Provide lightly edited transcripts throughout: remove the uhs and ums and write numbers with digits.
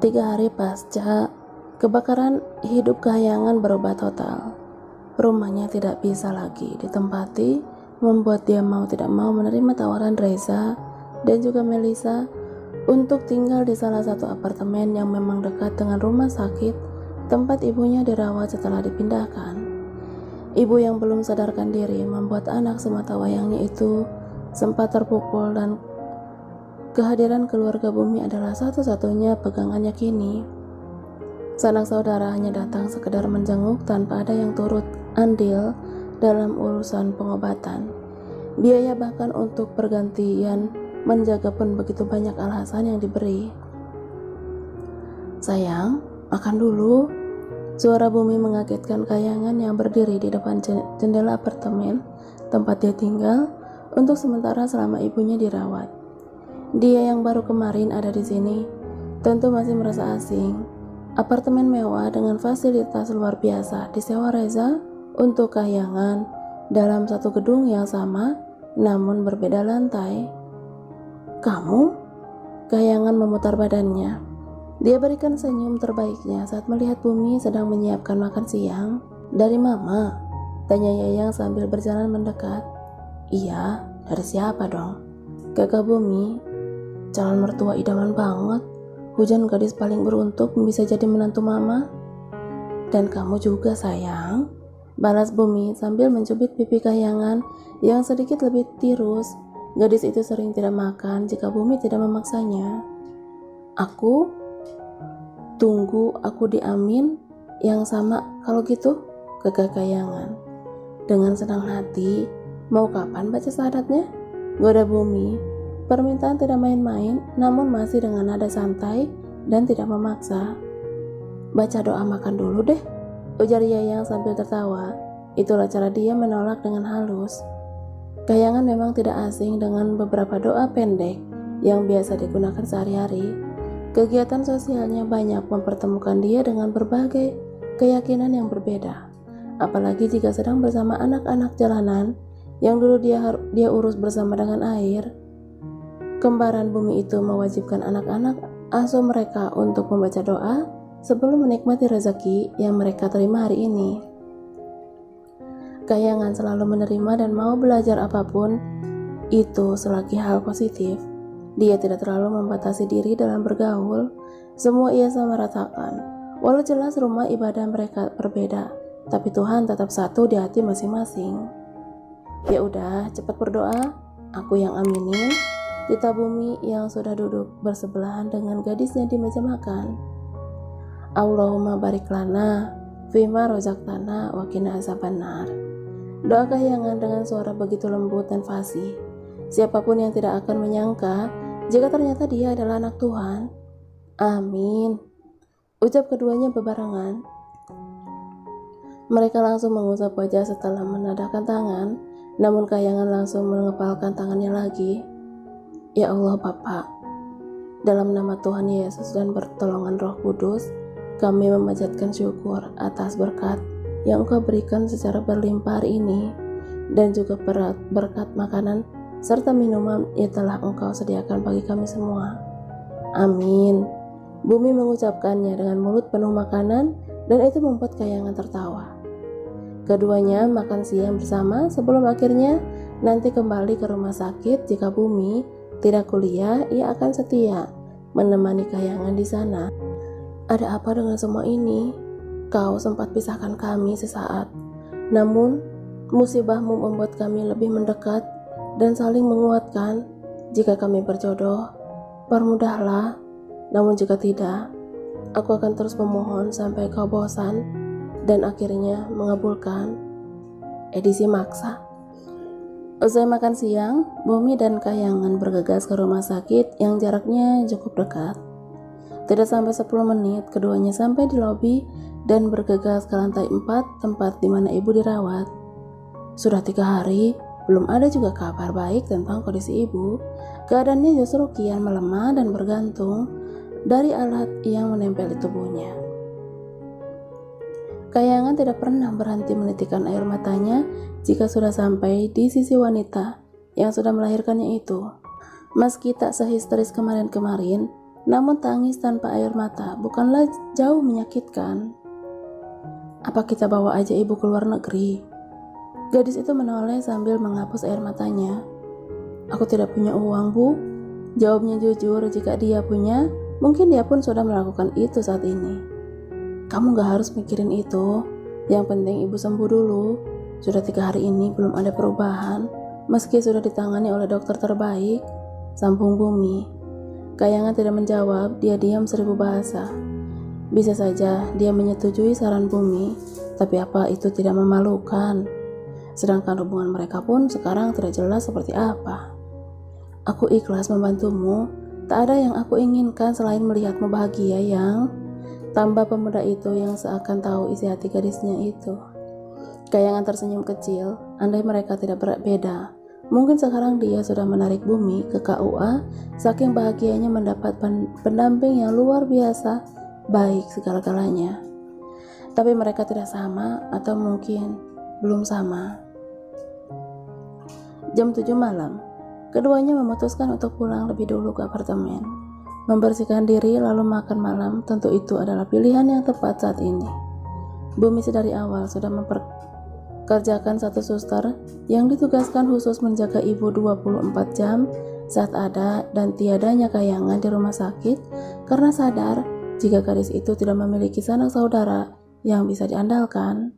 3 hari pasca kebakaran, hidup Kahyangan berubah total. Rumahnya tidak bisa lagi ditempati, membuat dia mau tidak mau menerima tawaran Reza dan juga Melisa untuk tinggal di salah satu apartemen yang memang dekat dengan rumah sakit tempat ibunya dirawat setelah dipindahkan. Ibu yang belum sadarkan diri membuat anak semata wayangnya itu sempat terpukul, dan kehadiran keluarga Bumi adalah satu-satunya pegangannya kini. Sanak saudara hanya datang sekedar menjenguk tanpa ada yang turut andil dalam urusan pengobatan. Biaya bahkan untuk pergantian menjaga pun begitu banyak alasan yang diberi. "Sayang, makan dulu." Suara Bumi mengagetkan Kahyangan yang berdiri di depan jendela apartemen tempat dia tinggal untuk sementara selama ibunya dirawat. Dia yang baru kemarin ada di sini tentu masih merasa asing. Apartemen mewah dengan fasilitas luar biasa disewa Reza untuk Kahyangan dalam satu gedung yang sama namun berbeda lantai. "Kamu?" Kahyangan memutar badannya. Dia berikan senyum terbaiknya saat melihat Bumi sedang menyiapkan makan siang. "Dari Mama?" tanya Yayang sambil berjalan mendekat. "Iya, dari siapa dong?" "Kakak Bumi, calon mertua idaman banget. Hujan gadis paling beruntung bisa jadi menantu Mama." "Dan kamu juga sayang," balas Bumi sambil mencubit pipi Kahyangan yang sedikit lebih tirus. Gadis itu sering tidak makan jika Bumi tidak memaksanya. "Aku? Tunggu aku diamin yang sama kalau gitu," kekeh Kahyangan. Dengan senang hati, "Mau kapan baca syahadatnya?" goda Bumi. Permintaan tidak main-main, namun masih dengan nada santai dan tidak memaksa. "Baca doa makan dulu deh," ujar Yayang sambil tertawa. Itulah cara dia menolak dengan halus. Kahyangan memang tidak asing dengan beberapa doa pendek yang biasa digunakan sehari-hari. Kegiatan sosialnya banyak mempertemukan dia dengan berbagai keyakinan yang berbeda. Apalagi jika sedang bersama anak-anak jalanan yang dulu dia urus bersama dengan air. Kembaran Bumi itu mewajibkan anak-anak asuh mereka untuk membaca doa sebelum menikmati rezeki yang mereka terima hari ini. Kahyangan selalu menerima dan mau belajar apapun itu selagi hal positif. Dia tidak terlalu membatasi diri dalam bergaul. Semua ia sama ratakan. Walau jelas rumah ibadah mereka berbeda, tapi Tuhan tetap satu di hati masing-masing. "Ya udah, cepat berdoa, aku yang aminin," Tita Bumi yang sudah duduk bersebelahan dengan gadisnya di meja makan. "Allahumma barik lana fima rozaktana wa qina azabannar." Doa Kahyangan dengan suara begitu lembut dan fasih. Siapapun yang tidak akan menyangka jika ternyata dia adalah anak Tuhan. "Amin," ucap keduanya bebarengan. Mereka langsung mengusap wajah setelah menadahkan tangan, namun Kahyangan langsung mengepalkan tangannya lagi. "Ya Allah Bapa, dalam nama Tuhan Yesus dan pertolongan Roh Kudus, kami memanjatkan syukur atas berkat yang Engkau berikan secara berlimpah hari ini, dan juga berkat makanan serta minuman yang telah Engkau sediakan bagi kami semua. Amin." Bumi mengucapkannya dengan mulut penuh makanan, dan itu membuat Kahyangan tertawa. Keduanya makan siang bersama sebelum akhirnya nanti kembali ke rumah sakit. Jika Bumi tidak kuliah, ia akan setia menemani Kahyangan di sana. "Ada apa dengan semua ini? Kau sempat pisahkan kami sesaat, namun musibahmu membuat kami lebih mendekat dan saling menguatkan. Jika kami berjodoh, permudahlah. Namun jika tidak, aku akan terus memohon sampai kau bosan dan akhirnya mengabulkan." Edisi maksa. Usai makan siang, Bumi dan Kahyangan bergegas ke rumah sakit yang jaraknya cukup dekat. Tidak sampai 10 menit, keduanya sampai di lobi dan bergegas ke lantai 4 tempat di mana ibu dirawat. Sudah 3 hari, belum ada juga kabar baik tentang kondisi ibu. Keadaannya justru kian melemah dan bergantung dari alat yang menempel di tubuhnya. Kahyangan tidak pernah berhenti menitikkan air matanya jika sudah sampai di sisi wanita yang sudah melahirkannya itu. Meski tak sehisteris kemarin-kemarin, Namun tangis tanpa air mata bukanlah jauh menyakitkan. Apa kita bawa aja ibu ke luar negeri? Gadis itu menoleh sambil menghapus air matanya. Aku tidak punya uang, Bu. Jawabnya jujur. Jika dia punya, mungkin dia pun sudah melakukan itu saat ini. Kamu gak harus mikirin itu. Yang penting ibu sembuh dulu. Sudah 3 hari ini belum ada perubahan, meski sudah ditangani oleh dokter terbaik, sambung Bumi. Kayangan tidak menjawab, dia diam 1000 bahasa. Bisa saja dia menyetujui saran Bumi, tapi apa itu tidak memalukan? Sedangkan hubungan mereka pun sekarang tidak jelas seperti apa. Aku ikhlas membantumu, tak ada yang aku inginkan selain melihatmu bahagia, Yang. Tambah pemuda itu yang seakan tahu isi hati gadisnya itu. Kayangan tersenyum kecil, andai mereka tidak berbeda. Mungkin sekarang dia sudah menarik Bumi ke KUA, saking bahagianya mendapat pendamping yang luar biasa, baik segala-galanya. Tapi mereka tidak sama, atau mungkin belum sama. Jam 7 malam, keduanya memutuskan untuk pulang lebih dulu ke apartemen. Membersihkan diri lalu makan malam, tentu itu adalah pilihan yang tepat saat ini. Bumi sedari awal sudah memperkerjakan satu suster yang ditugaskan khusus menjaga ibu 24 jam saat ada dan tiadanya Kayangan di rumah sakit, karena sadar jika gadis itu tidak memiliki sanak saudara yang bisa diandalkan.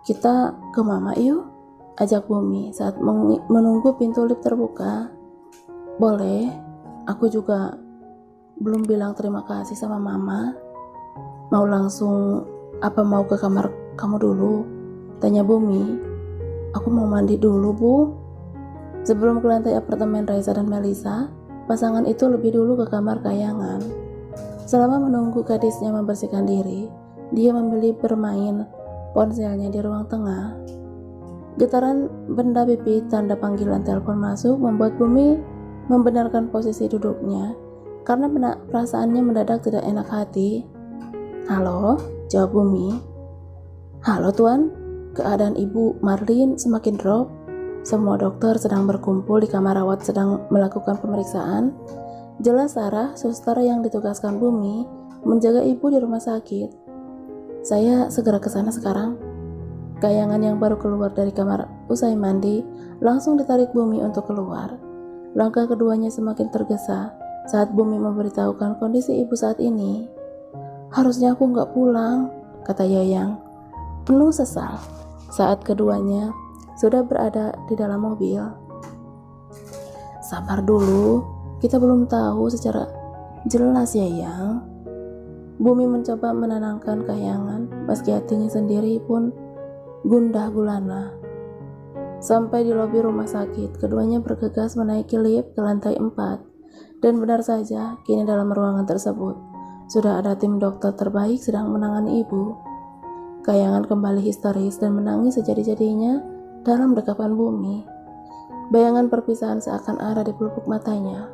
Kita ke mama yuk, ajak Bumi saat menunggu pintu lift terbuka. Boleh. Aku juga belum bilang terima kasih sama mama. Mau langsung apa mau ke kamar kamu dulu? Tanya Bumi. Aku mau mandi dulu, Bu. Sebelum ke lantai apartemen Raisa dan Melisa, pasangan itu lebih dulu ke kamar Kayangan. Selama menunggu gadisnya membersihkan diri, dia memilih bermain ponselnya di ruang tengah. Getaran benda bipit tanda panggilan telepon masuk membuat Bumi membenarkan posisi duduknya karena perasaannya mendadak tidak enak hati. Halo, jawab Bumi. Halo Tuan, keadaan Ibu Marlin semakin drop. Semua dokter sedang berkumpul di kamar rawat sedang melakukan pemeriksaan. Jelas Sarah, suster yang ditugaskan Bumi, menjaga ibu di rumah sakit. Saya segera ke sana sekarang. Kayangan yang baru keluar dari kamar usai mandi langsung ditarik Bumi untuk keluar. Langkah keduanya semakin tergesa saat Bumi memberitahukan kondisi ibu saat ini. Harusnya aku gak pulang, kata Yayang, penuh sesal saat keduanya sudah berada di dalam mobil. Sabar dulu, kita belum tahu secara jelas Yayang. Bumi mencoba menenangkan Kayangan, meski hatinya sendiri pun gundah gulana. Sampai di lobi rumah sakit, keduanya bergegas menaiki lift ke lantai 4. Dan benar saja, kini dalam ruangan tersebut sudah ada tim dokter terbaik sedang menangani ibu. Kayangan kembali histeris dan menangis sejadi-jadinya dalam dekapan Bumi. Bayangan perpisahan seakan ada di pelupuk matanya.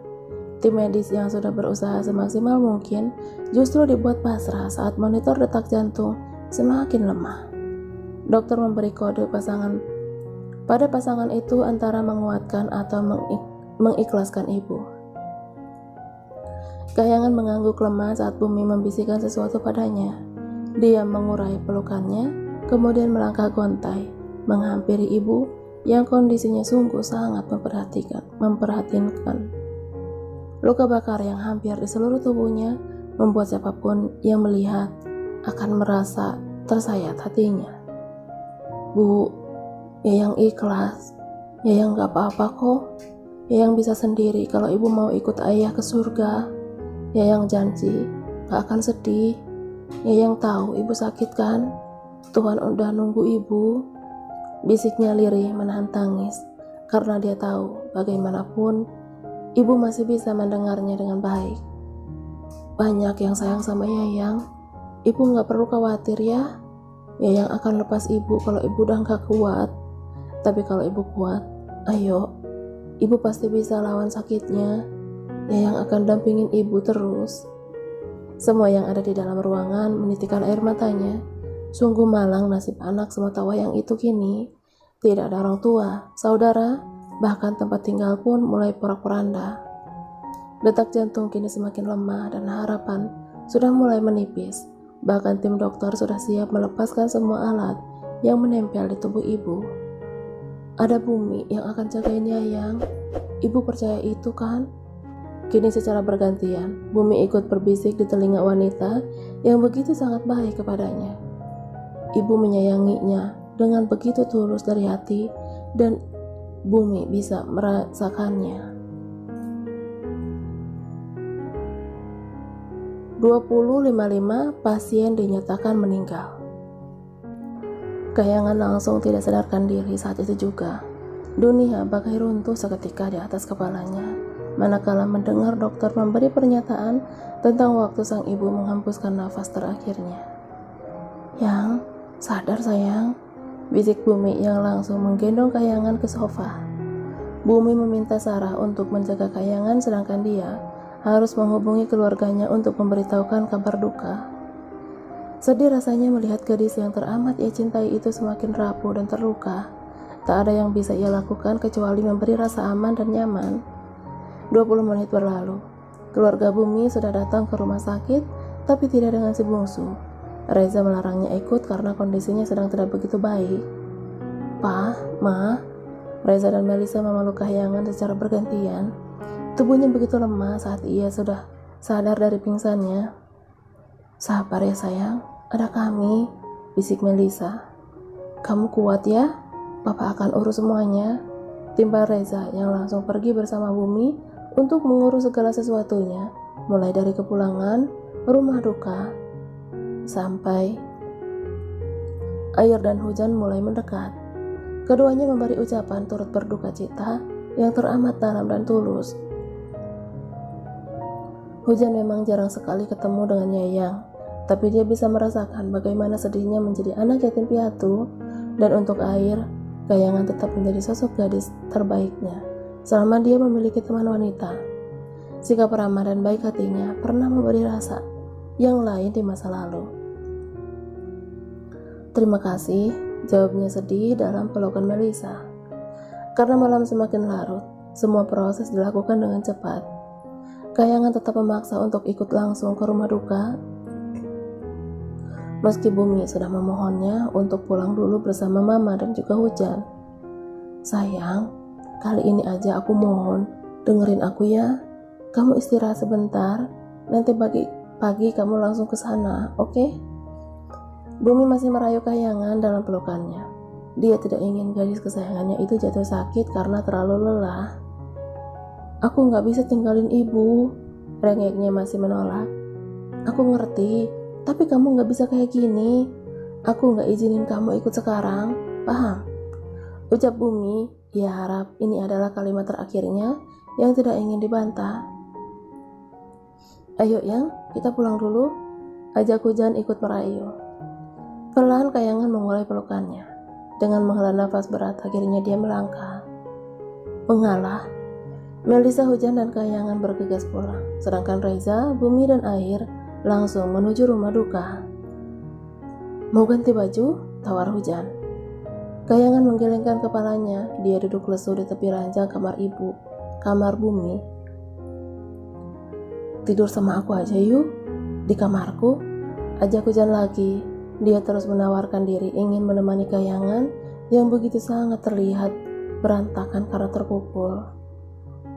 Tim medis yang sudah berusaha semaksimal mungkin justru dibuat pasrah saat monitor detak jantung semakin lemah. Dokter memberi kode pada pasangan itu antara menguatkan atau mengikhlaskan ibu. Kayangan mengangguk lemah saat Bumi membisikkan sesuatu padanya. Dia mengurai pelukannya, kemudian melangkah gontai, menghampiri ibu yang kondisinya sungguh sangat memperhatinkan. Luka bakar yang hampir di seluruh tubuhnya membuat siapapun yang melihat akan merasa tersayat hatinya. Bu, Yayang ikhlas. Yayang gak apa-apa kok. Yayang bisa sendiri kalau ibu mau ikut ayah ke surga. Yayang janji gak akan sedih. Yayang tahu ibu sakit kan? Tuhan udah nunggu ibu. Bisiknya lirih menahan tangis karena dia tahu bagaimanapun ibu masih bisa mendengarnya dengan baik. Banyak yang sayang sama Yayang. Ibu gak perlu khawatir ya. Yayang akan lepas ibu kalau ibu udah gak kuat. Tapi kalau ibu kuat, ayo, ibu pasti bisa lawan sakitnya. Yayang akan dampingin ibu terus. Semua yang ada di dalam ruangan menitikkan air matanya. Sungguh malang nasib anak sematawayang itu kini. Tidak ada orang tua, saudara, bahkan tempat tinggal pun mulai porak-poranda. Detak jantung kini semakin lemah dan harapan sudah mulai menipis. Bahkan tim dokter sudah siap melepaskan semua alat yang menempel di tubuh ibu. Ada Bumi yang akan jagain Yayang. Ibu percaya itu kan? Kini secara bergantian, Bumi ikut berbisik di telinga wanita yang begitu sangat baik kepadanya. Ibu menyayanginya dengan begitu tulus dari hati dan Bumi bisa merasakannya. 20.55 pasien dinyatakan meninggal. Kayangan langsung tidak sadarkan diri saat itu juga. Dunia bagai runtuh seketika di atas kepalanya, manakala mendengar dokter memberi pernyataan tentang waktu sang ibu menghembuskan nafas terakhirnya. "Yang, sadar sayang," bisik Bumi yang langsung menggendong Kayangan ke sofa. Bumi meminta Sarah untuk menjaga Kayangan sedangkan dia harus menghubungi keluarganya untuk memberitahukan kabar duka. Sedih rasanya melihat gadis yang teramat ia cintai itu semakin rapuh dan terluka. Tak ada yang bisa ia lakukan kecuali memberi rasa aman dan nyaman. 20 menit berlalu. Keluarga Bumi sudah datang ke rumah sakit, tapi tidak dengan si bungsu. Reza melarangnya ikut karena kondisinya sedang tidak begitu baik. "Pa, Ma," Reza dan Melisa memeluk Kayangan secara bergantian. Tubuhnya begitu lemah saat ia sudah sadar dari pingsannya. "Sabar ya sayang, ada kami," bisik Melisa. "Kamu kuat ya, Papa akan urus semuanya," timpal Reza yang langsung pergi bersama Bumi untuk mengurus segala sesuatunya, mulai dari kepulangan, rumah duka, sampai air dan hujan mulai mendekat. Keduanya memberi ucapan turut berduka cita yang teramat dalam dan tulus. Hujan memang jarang sekali ketemu dengan Yayang, tapi dia bisa merasakan bagaimana sedihnya menjadi anak yatim piatu, dan untuk air, Kayangan tetap menjadi sosok gadis terbaiknya selama dia memiliki teman wanita. Sikap ramah dan baik hatinya pernah memberi rasa yang lain di masa lalu. "Terima kasih," jawabnya sedih dalam pelukan Melisa. Karena malam semakin larut, semua proses dilakukan dengan cepat. Kayangan tetap memaksa untuk ikut langsung ke rumah duka. Meski Bumi sudah memohonnya untuk pulang dulu bersama Mama dan juga Hujan. "Sayang, kali ini aja aku mohon, dengerin aku ya. Kamu istirahat sebentar, nanti pagi kamu langsung ke sana, oke?" Bumi masih merayu Kayangan dalam pelukannya. Dia tidak ingin gadis kesayangannya itu jatuh sakit karena terlalu lelah. "Aku gak bisa tinggalin ibu," rengeknya masih menolak. "Aku ngerti, tapi kamu gak bisa kayak gini. Aku gak izinin kamu ikut sekarang, paham?" Ucap Bumi. Ia harap ini adalah kalimat terakhirnya yang tidak ingin dibantah. "Ayo Yang, kita pulang dulu," ajak Hujan ikut merayu. Perlahan Kayangan memulai pelukannya. Dengan menghela nafas berat, akhirnya dia melangkah. Mengalah. Melisa, Hujan, dan Kayangan bergegas pulang, sedangkan Reza, Bumi, dan Air langsung menuju rumah duka. "Mau ganti baju?" tawar Hujan. Kayangan menggelengkan kepalanya. Dia duduk lesu di tepi ranjang kamar Bumi. "Tidur sama aku aja yuk, di kamarku," ajak Hujan lagi. Dia terus menawarkan diri ingin menemani Kayangan yang begitu sangat terlihat berantakan karena terpukul.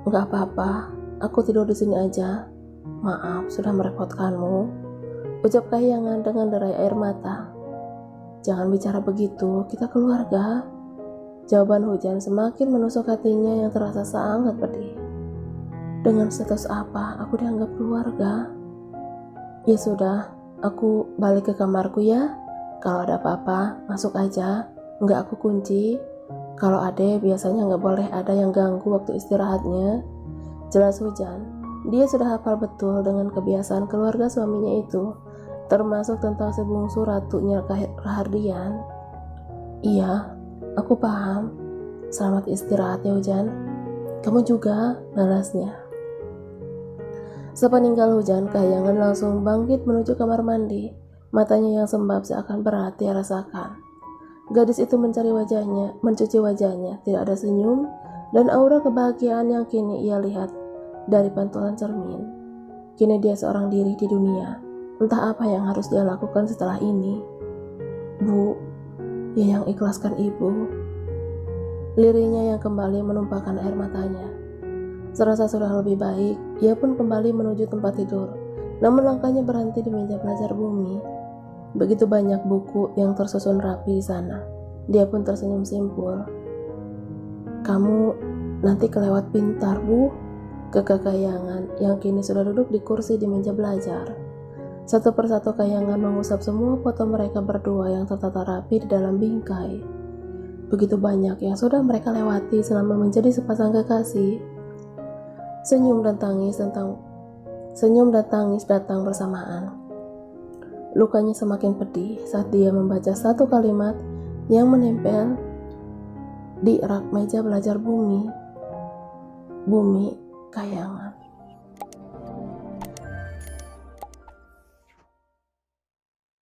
"Nggak apa-apa, aku tidur di sini aja. Maaf sudah merepotkanmu," ucap Kayangan dengan derai air mata. "Jangan bicara begitu, kita keluarga," jawaban Hujan semakin menusuk hatinya yang terasa sangat pedih. "Dengan status apa aku dianggap keluarga?" "Ya sudah, aku balik ke kamarku ya. Kalau ada apa-apa, masuk aja. Nggak aku kunci. Kalau Ade biasanya nggak boleh ada yang ganggu waktu istirahatnya," jelas Hujan. Dia sudah hafal betul dengan kebiasaan keluarga suaminya itu, termasuk tentang si bungsu ratunya Rahardian. "Iya, aku paham. Selamat istirahat ya Hujan." "Kamu juga," balasnya. Sepeninggal Hujan, Kayangan langsung bangkit menuju kamar mandi. Matanya yang sembab seakan berat dia rasakan. Gadis itu mencuci wajahnya, tidak ada senyum dan aura kebahagiaan yang kini ia lihat dari pantulan cermin. Kini dia seorang diri di dunia. Entah apa yang harus dia lakukan setelah ini. Bu, Yayang ikhlaskan ibu. Lirihnya yang kembali menumpahkan air matanya. Serasa sudah lebih baik, ia pun kembali menuju tempat tidur. Namun langkahnya berhenti di meja belajar Bumi. Begitu banyak buku yang tersusun rapi di sana. Dia pun tersenyum simpul. Kamu nanti kelewat pintar, Bu. Kekeh Kayangan yang kini sudah duduk di kursi di meja belajar. Satu persatu Kayangan mengusap semua foto mereka berdua yang tertata rapi di dalam bingkai. Begitu banyak yang sudah mereka lewati selama menjadi sepasang kekasih. Senyum dan tangis datang bersamaan. Lukanya semakin pedih saat dia membaca satu kalimat yang menempel di rak meja belajar Bumi. Bumi Kayangan.